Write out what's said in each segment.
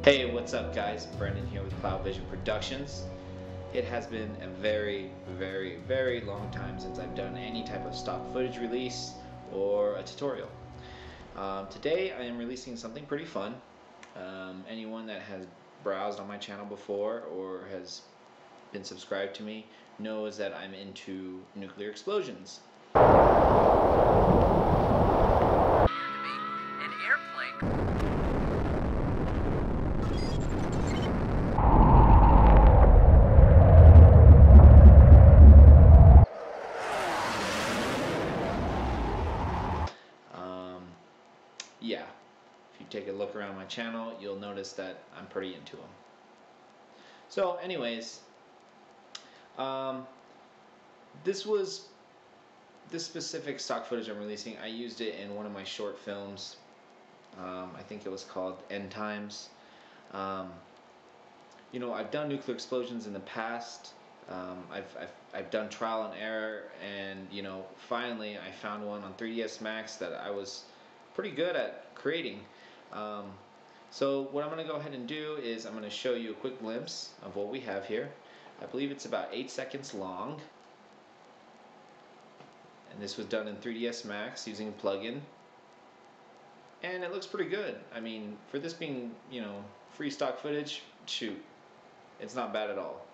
Hey, what's up guys? Brendan here with Cloud Vision Productions. It has been a very long time since I've done any type of stock footage release or a tutorial. Today I am releasing something pretty fun. Anyone that has browsed on my channel before or has been subscribed to me knows that I'm into nuclear explosions. Yeah, if you take a look around my channel, you'll notice that I'm pretty into them. So anyways, this specific stock footage I'm releasing, I used it in one of my short films. I think it was called End Times. You know, I've done nuclear explosions in the past. I've done trial and error, and you know, finally I found one on 3ds Max that I was pretty good at creating. So what I'm going to go ahead and do is I'm going to show you a quick glimpse of what we have here. I believe it's about 8 seconds long, and this was done in 3ds Max using a plugin, and it looks pretty good. I mean, for this being, you know, free stock footage, shoot, it's not bad at all.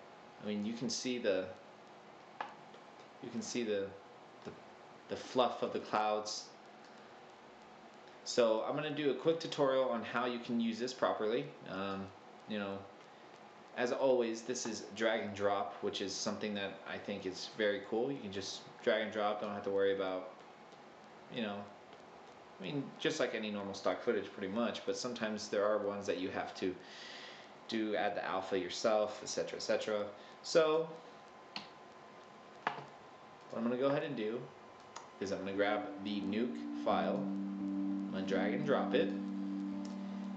I mean, you can see the fluff of the clouds. So I'm going to do a quick tutorial on how you can use this properly. You know, as always, this is drag and drop, which is something that I think is very cool. You can just drag and drop, don't have to worry about, you know, I mean, just like any normal stock footage pretty much, but sometimes there are ones that you have to add the alpha yourself, etc, etc. So what I'm going to go ahead and do is I'm going to grab the nuke file, I'm going to drag and drop it,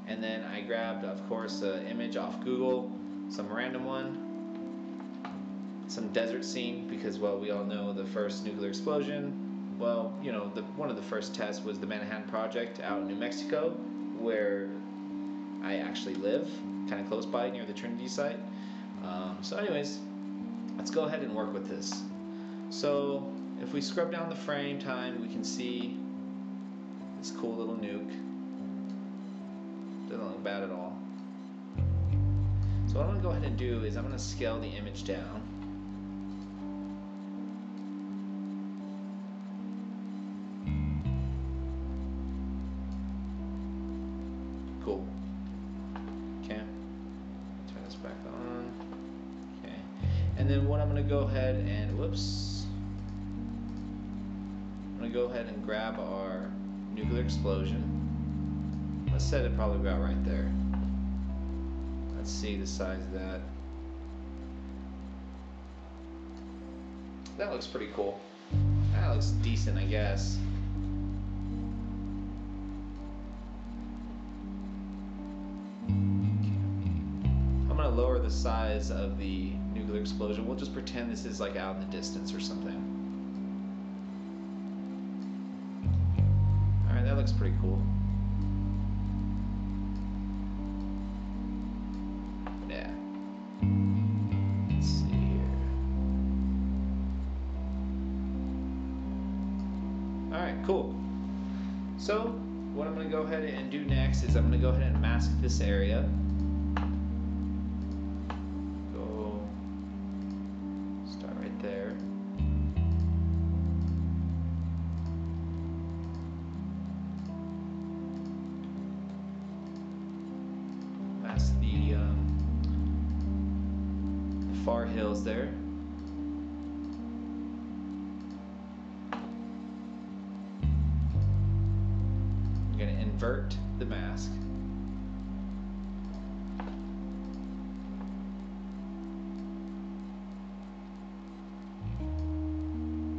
and then I grabbed, of course, an image off Google, some random one, some desert scene, because, well, we all know the first nuclear explosion, well, you know, one of the first tests was the Manhattan Project out in New Mexico, where I actually live, kind of close by near the Trinity site. So anyways, let's go ahead and work with this. So if we scrub down the frame time, we can see this cool little nuke. Doesn't look bad at all. So what I'm going to go ahead and do is I'm going to scale the image down. Cool. Okay. Turn this back on. Okay. And then what I'm going to go ahead and, whoops. I'm going to go ahead and grab our nuclear explosion. Let's set it probably about right there. Let's see the size of that. That looks pretty cool. That looks decent, I guess. I'm gonna lower the size of the nuclear explosion. We'll just pretend this is like out in the distance or something. Alright, that looks pretty cool. Yeah. Let's see here. Alright, cool. So, what I'm going to go ahead and do next is I'm going to go ahead and mask this area. Go start right there. Mask the far hills there. I'm going to invert the mask.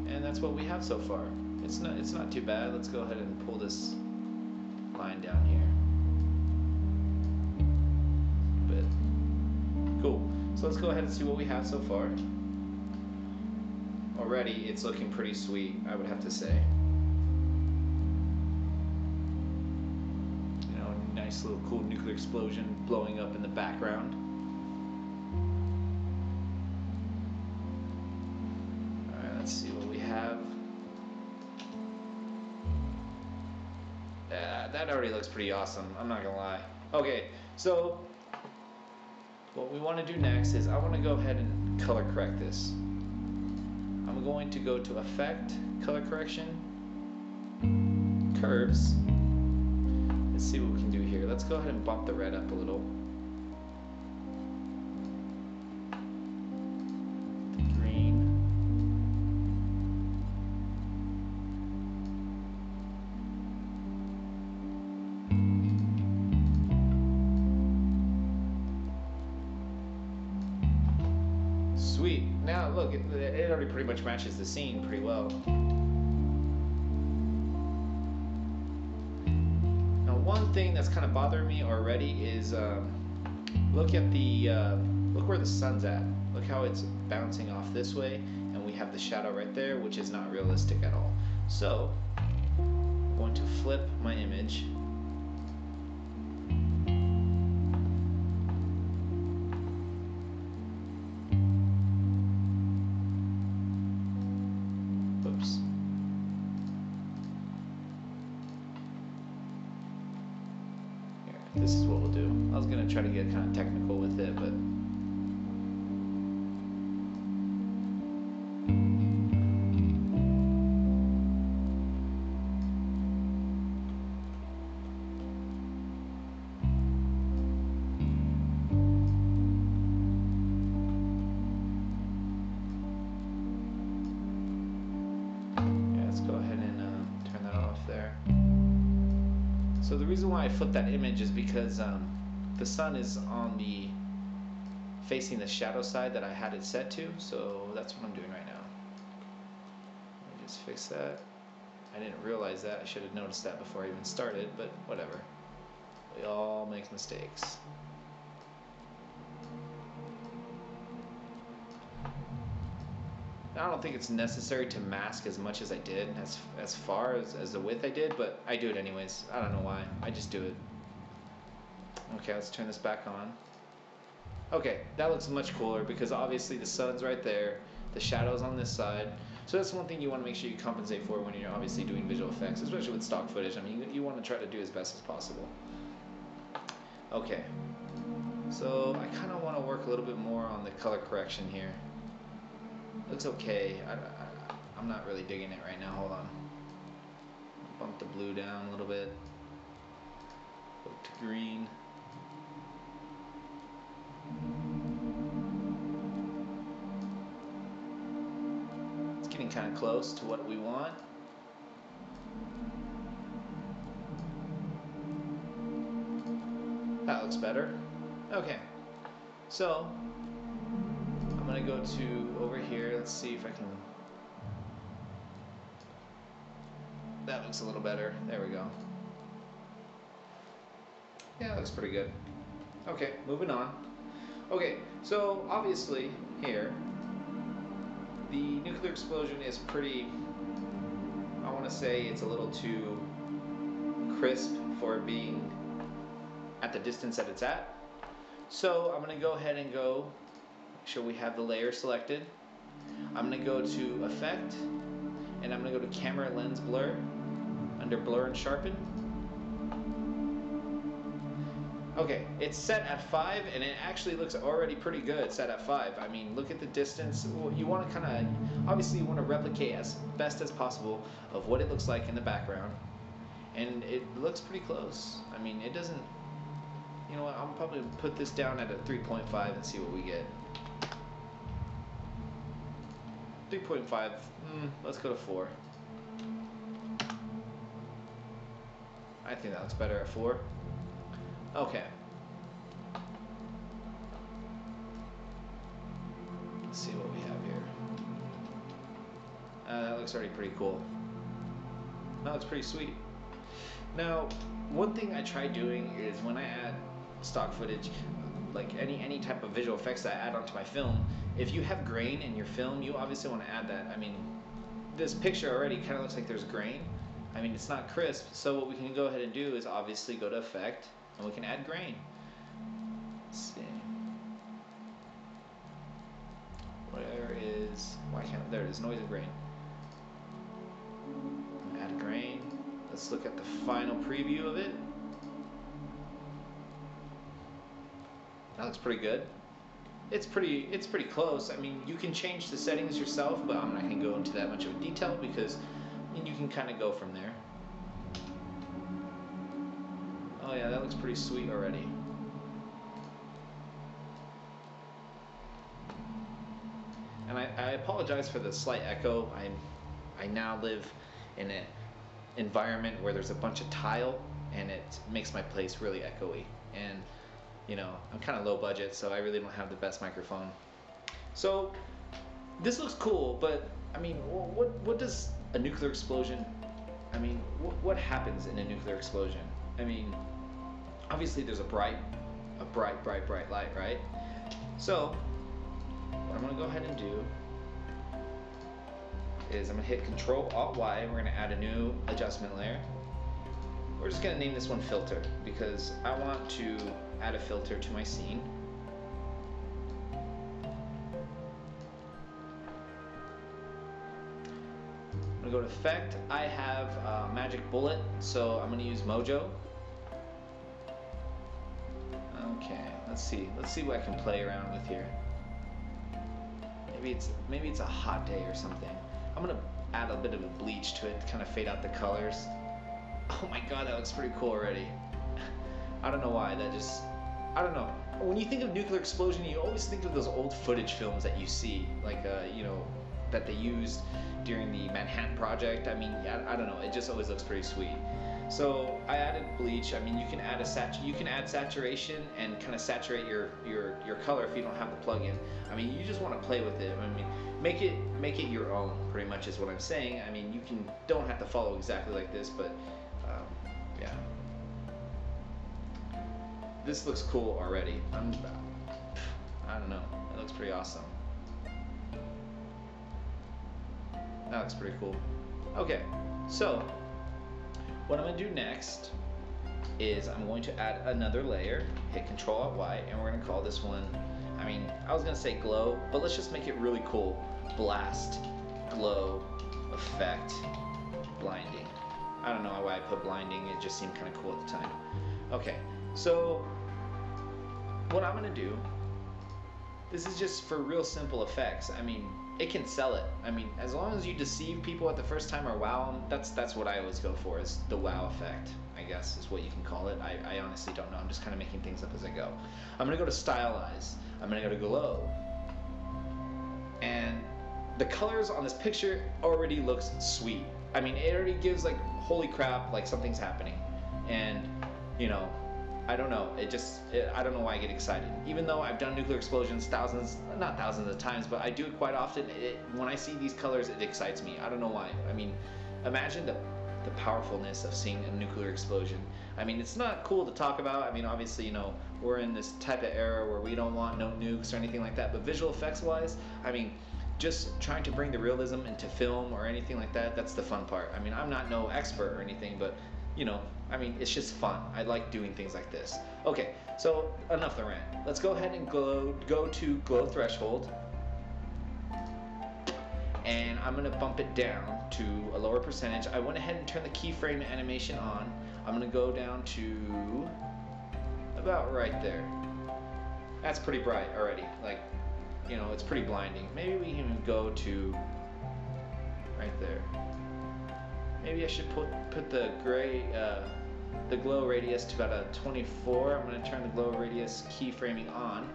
And that's what we have so far. It's not too bad. Let's go ahead and pull this line down here. Cool. So let's go ahead and see what we have so far. Already, it's looking pretty sweet, I would have to say. You know, nice nice little cool nuclear explosion blowing up in the background. Alright, let's see what we have. That already looks pretty awesome, I'm not gonna lie. Okay, so what we want to do next is I want to go ahead and color correct this. I'm going to go to Effect, Color Correction, Curves. Let's see what we can do here. Let's go ahead and bump the red up a little. The green. Sweet. Now look, it already pretty much matches the scene pretty well. Now one thing that's kind of bothering me already is look at the look where the sun's at. Look how it's bouncing off this way, and we have the shadow right there, which is not realistic at all. So I'm going to flip my image. Oops. Here, this is what we'll do. I was gonna try to get kind of technical with it, but go ahead and turn that off there. So the reason why I flipped that image is because the sun is on the facing the shadow side that I had it set to, so that's what I'm doing right now. Let me just fix that. I didn't realize that. I should have noticed that before I even started, but whatever. We all make mistakes. I don't think it's necessary to mask as much as I did, as far as the width I did, but I do it anyways. I don't know why. I just do it. Okay, let's turn this back on. Okay, that looks much cooler because obviously the sun's right there, the shadow's on this side. So that's one thing you want to make sure you compensate for when you're obviously doing visual effects, especially with stock footage. I mean, you want to try to do as best as possible. Okay, so I kind of want to work a little bit more on the color correction here. Looks okay. I'm not really digging it right now. Hold on. Bump the blue down a little bit. Go to green. It's getting kind of close to what we want. That looks better. Okay. So I'm gonna go to over here. Let's see if I can. That looks a little better. There we go. Yeah, that looks pretty good. Okay, moving on. Okay, so obviously here, the nuclear explosion is pretty, I want to say it's a little too crisp for being at the distance that it's at. So I'm going to go ahead and go, make sure we have the layer selected. I'm going to go to Effect, and I'm going to go to Camera Lens Blur, under Blur and Sharpen. Okay, it's set at 5, and it actually looks already pretty good set at 5. I mean, look at the distance. You want to kind of, obviously you want to replicate as best as possible of what it looks like in the background. And it looks pretty close. I mean, it doesn't, you know what, I'll probably put this down at a 3.5 and see what we get. 3.5, let's go to 4. I think that looks better at 4. Okay. Let's see what we have here. That looks already pretty cool. That looks pretty sweet. Now, one thing I try doing is when I add stock footage, like any type of visual effects that I add onto my film, if you have grain in your film, you obviously want to add that. I mean, this picture already kind of looks like there's grain. I mean, it's not crisp, so what we can go ahead and do is obviously go to Effect, and we can add grain. Let's see. Where is, why can't, there it is, noise and grain. Add grain. Let's look at the final preview of it. That looks pretty good. It's pretty close. I mean, you can change the settings yourself, but I'm not going to go into that much of a detail because you can kind of go from there. Oh yeah, that looks pretty sweet already. And I apologize for the slight echo. I now live in an environment where there's a bunch of tile, and it makes my place really echoey. And you know, I'm kind of low budget, so I really don't have the best microphone. So this looks cool, but I mean, what does a nuclear explosion? I mean, what happens in a nuclear explosion? I mean, obviously there's a bright light, right? So what I'm gonna go ahead and do is I'm gonna hit Control-Alt-Y, and we're gonna add a new adjustment layer. We're just gonna name this one filter because I want to add a filter to my scene. I'm gonna go to Effect. I have Magic Bullet, so I'm gonna use Mojo. Okay, let's see what I can play around with here. Maybe it's a hot day or something. I'm gonna add a bit of a bleach to it to kind of fade out the colors. Oh my god, that looks pretty cool already. I don't know why, I don't know. When you think of nuclear explosion, you always think of those old footage films that you see, like, you know, that they used during the Manhattan Project. I mean, I don't know, it just always looks pretty sweet. So I added bleach. I mean, you can add saturation and kind of saturate your color if you don't have the plugin. I mean, you just want to play with it. I mean, make it your own, pretty much is what I'm saying. I mean, you don't have to follow exactly like this, but yeah. This looks cool already. I don't know. It looks pretty awesome. That looks pretty cool. Okay, so what I'm going to do next is I'm going to add another layer, hit Control-Alt-Y, and we're going to call this one, I mean, I was going to say glow, but let's just make it really cool. Blast, glow, effect, blinding. I don't know why I put blinding, it just seemed kind of cool at the time. Okay, so what I'm going to do, this is just for real simple effects. I mean, it can sell it. I mean, as long as you deceive people at the first time or wow them, that's what I always go for, is the wow effect, I guess is what you can call it. I honestly don't know. I'm just kind of making things up as I go. I'm going to go to Stylize. I'm going to go to Glow. And the colors on this picture already looks sweet. I mean, it already gives like, holy crap, like something's happening. And, you know, I don't know, I don't know why I get excited. Even though I've done nuclear explosions not thousands of times, but I do it quite often, when I see these colors, it excites me. I don't know why. I mean, imagine the powerfulness of seeing a nuclear explosion. I mean, it's not cool to talk about. I mean, obviously, you know, we're in this type of era where we don't want no nukes or anything like that, but visual effects wise, I mean, just trying to bring the realism into film or anything like that, that's the fun part. I mean, I'm not no expert or anything, but you know, I mean, it's just fun. I like doing things like this. Okay, so enough the rant. Let's go ahead and go to glow threshold, and I'm gonna bump it down to a lower percentage. I went ahead and turned the keyframe animation on. I'm gonna go down to about right there. That's pretty bright already. Like, you know, it's pretty blinding. Maybe we can go to right there. Maybe I should put the gray, the glow radius to about a 24. I'm going to turn the glow radius keyframing on.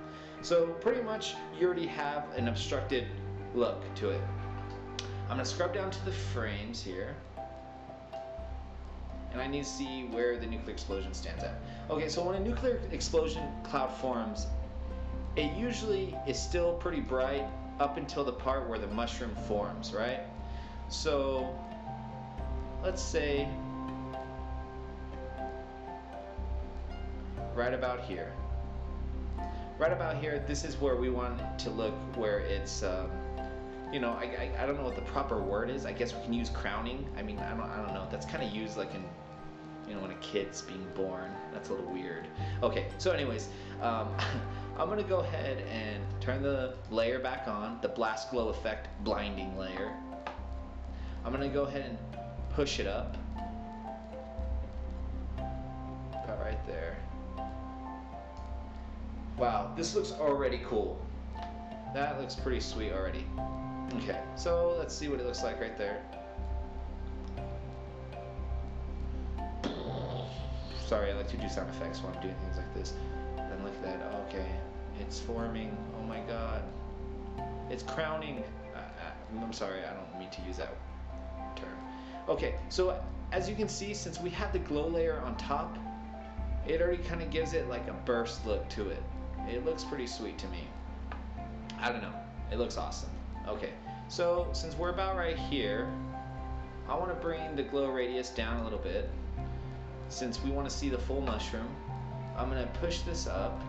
So pretty much you already have an obstructed look to it. I'm going to scrub down to the frames here. And I need to see where the nuclear explosion stands at. Okay, so when a nuclear explosion cloud forms, it usually is still pretty bright up until the part where the mushroom forms, right? So let's say right about here. Right about here, this is where we want it to look, where it's, you know, I don't know what the proper word is. I guess we can use crowning. I mean, I don't know. That's kind of used like in, you know, when a kid's being born. That's a little weird. Okay, so anyways, I'm gonna go ahead and turn the layer back on, the blast glow effect blinding layer. I'm gonna go ahead and push it up, about right there. Wow, this looks already cool. That looks pretty sweet already. Okay, so let's see what it looks like right there. Sorry, I like to do sound effects while I'm doing things like this. And look at that. Okay, it's forming. Oh my god, it's crowning. I'm sorry, I don't mean to use that term. Okay, so as you can see, since we have the glow layer on top, it already kind of gives it like a burst look to it. It looks pretty sweet to me. I don't know, it looks awesome. Okay, so since we're about right here, I want to bring the glow radius down a little bit. Since we want to see the full mushroom, I'm going to push this up.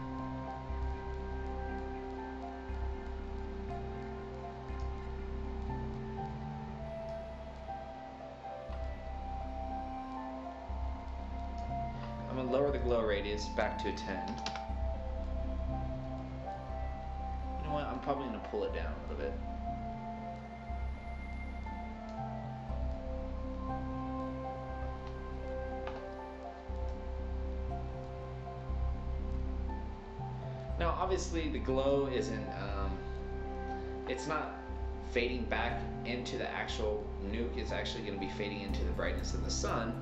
I'm going to lower the glow radius back to 10. You know what? I'm probably going to pull it down a little bit. Now obviously the glow isn't, it's not fading back into the actual nuke, it's actually going to be fading into the brightness of the sun.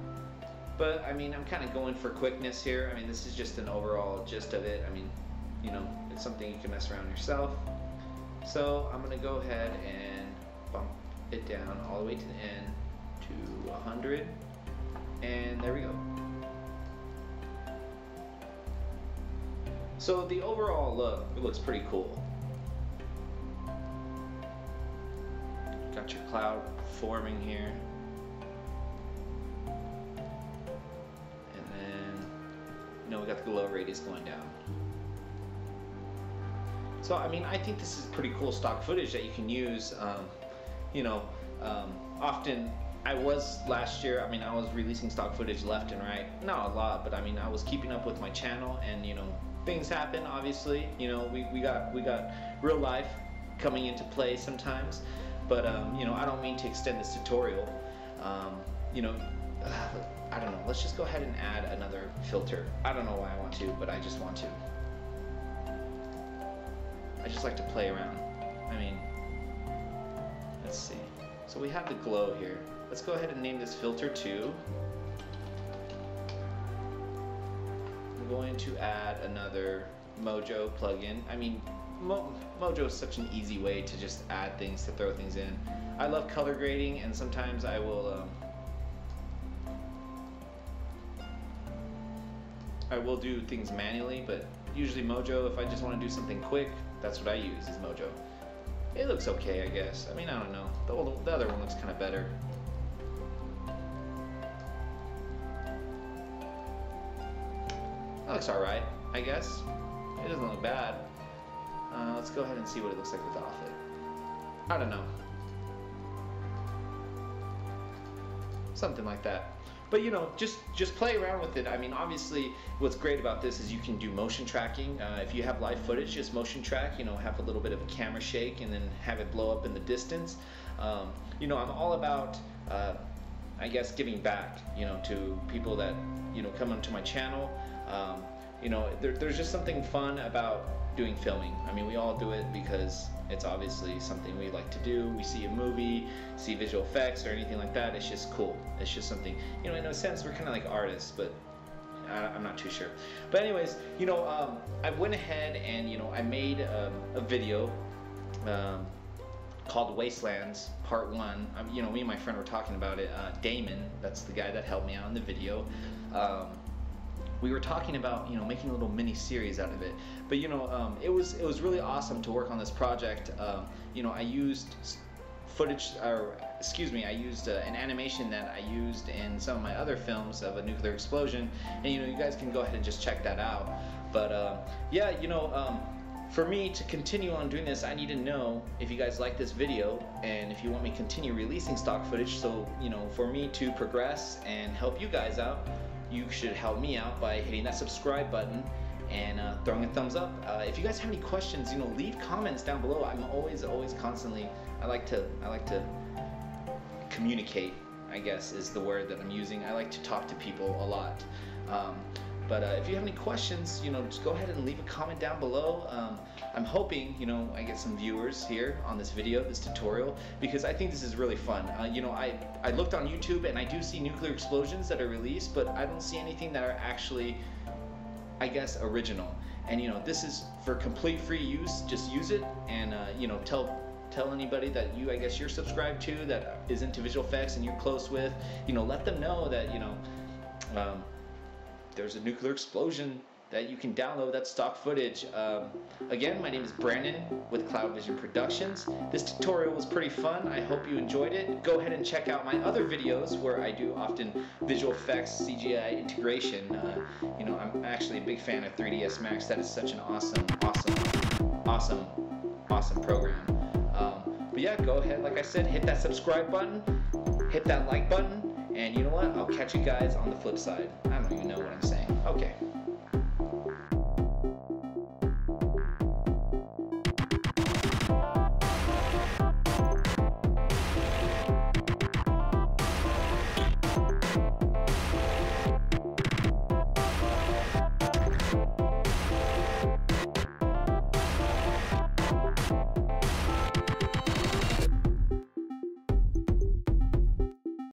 But I mean, I'm kind of going for quickness here. I mean, this is just an overall gist of it. I mean, you know, it's something you can mess around yourself. So I'm going to go ahead and bump it down all the way to the end to 100. And there we go. So the overall look, it looks pretty cool. Got your cloud forming here. And then, you know, we got the glow radius going down. So, I mean, I think this is pretty cool stock footage that you can use. You know, often last year, I mean, I was releasing stock footage left and right. Not a lot, but I mean, I was keeping up with my channel, and, you know, things happen, obviously. You know, we got real life coming into play sometimes. But you know, I don't mean to extend this tutorial. You know, I don't know. Let's just go ahead and add another filter. I don't know why I want to, but I just want to. I just like to play around. I mean, let's see. So we have the glow here. Let's go ahead and name this filter 2. I'm going to add another Mojo plugin. I mean, Mojo is such an easy way to just add things, to throw things in. I love color grading, and sometimes I will do things manually, but usually Mojo, if I just want to do something quick, that's what I use, is Mojo. It looks okay, I guess. I mean, I don't know. The other one looks kind of better. That looks alright, I guess. It doesn't look bad. Let's go ahead and see what it looks like without it. I don't know. Something like that. But you know, just play around with it. I mean, obviously, what's great about this is you can do motion tracking. If you have live footage, just motion track. You know, have a little bit of a camera shake and then have it blow up in the distance. You know, I'm all about, I guess, giving back. You know, to people that come onto my channel. You know, there's just something fun about doing filming. I mean, we all do it because it's obviously something we like to do. We see a movie, see visual effects or anything like that. It's just cool. It's just something, you know, in a sense, we're kind of like artists, but I'm not too sure. But anyways, you know, I went ahead and, you know, I made a video called Wastelands Part 1. You know, me and my friend were talking about it. Damon, that's the guy that helped me out in the video. We were talking about, you know, making a little mini series out of it. But you know, it was really awesome to work on this project. You know, I used footage, or excuse me, I used an animation that I used in some of my other films of a nuclear explosion, and you know, you guys can go ahead and just check that out. But yeah, you know, for me to continue on doing this, I need to know if you guys like this video and if you want me to continue releasing stock footage. So, you know, for me to progress and help you guys out, you should help me out by hitting that subscribe button and throwing a thumbs up. If you guys have any questions, leave comments down below. I'm always constantly, I like to communicate, I guess is the word that I'm using. I like to talk to people a lot. But if you have any questions, just go ahead and leave a comment down below. I'm hoping, I get some viewers here on this video, this tutorial, because I think this is really fun. I looked on YouTube and I do see nuclear explosions that are released, but I don't see anything that are actually, I guess, original. And this is for complete free use. Just use it and tell anybody that I guess you're subscribed to that is into visual effects and you're close with. Let them know that there's a nuclear explosion that you can download. That's stock footage. Again, my name is Brandon with Cloud Vision Productions. This tutorial was pretty fun. I hope you enjoyed it. Go ahead and check out my other videos where I do often visual effects, CGI integration. I'm actually a big fan of 3ds Max. That is such an awesome program. But yeah, go ahead, like I said, hit that subscribe button, hit that like button, and you know what? I'll catch you guys on the flip side. I don't even know what I'm saying. Okay.